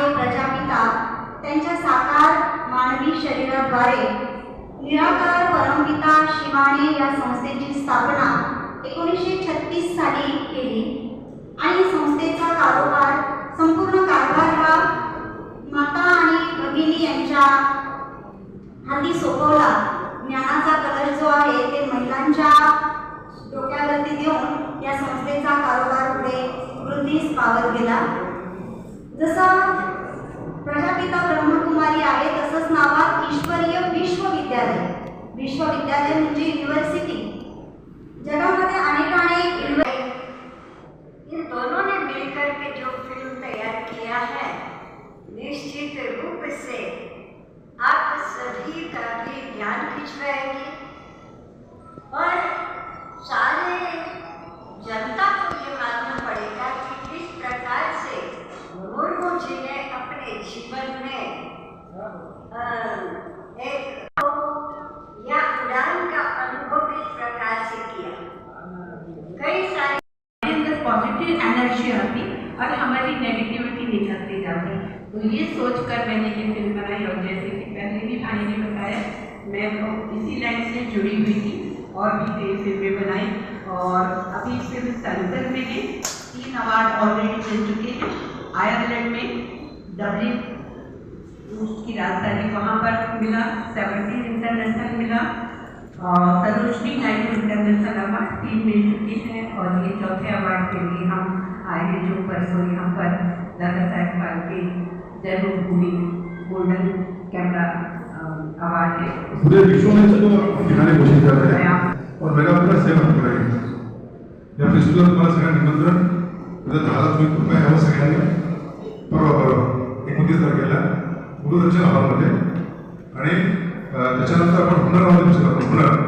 असणारे प्रजापिता त्यांच्या साकार मानवी शरीराद्वारे निराकार परमपिता शिवाने या संस्थेची स्थापना 1936 साली केली आणि संस्थेचा कारोबार संपूर्ण कारभार हा माता आणि भगिनी यांच्या हाती सोपवला. ज्ञानाचा कलश जो आहे ते महिलांच्या डोक्यावरती देऊन या संस्थेचा कारोबार पुढे वृद्धीस पावत गेला. जसं प्रजापिता ब्रह्मकुमारी आहे तसंच नावात ईश्वरीय विश्वविद्यालय. विश्वविद्यालय म्हणजे युनिव्हर्सिटी. जगामध्ये अनेक इन दोनों ने मिलकर के जो फिल्म तैयार किया है निश्चित रूप से आप सभी का भी ध्यान खिंचवाएगी और सारे जनता को ये मानना पड़ेगा कि किस प्रकार से मुर्मू जी ने अपने जीवन में एक या उड़ान का अनुभव किस प्रकार से किया. कई सारे पॉजिटिव एनर्जी आती और हमारी नेगेटिविटी निकलती जाती. तो ये सोचकर मैंने ये फिल्म बनाई. और जैसे कि पहले भी भाई ने बताया मैं इसी लाइन से जुड़ी हुई थी और भी कई फिल्में बनाई. और अभी फिल्म सेंसर में भी 3 अवार्ड ऑलरेडी मिल चुके हैं. आयरलैंड में डब्लिन उसकी राजधानी वहाँ पर मिला, 17 इंटरनेशनल मिला, Sarojini Naidu international award 3 mill चुके हैं. और ये चौथे अवार्ड के लिए हम आए हैं जो परसों यहाँ पर दादा साहेब फाल्के जन्मभूमि गोल्डन कैमरा अवार्ड है. पूरे विश्व में इसको दिखाने की कोशिश कर रहे हैं और मेरा पूरा सहमत हो रहा है. या फेस्टिवल तुम्हाला सगळ्यांना निमंत्रण उद्या 10 तुम्ही कृपया यावं सगळ्यांनी. परवा 29 तारखेला गुरुदर्शन हॉलमध्ये आणि त्याच्यानंतर आपण हुनर हॉलमध्ये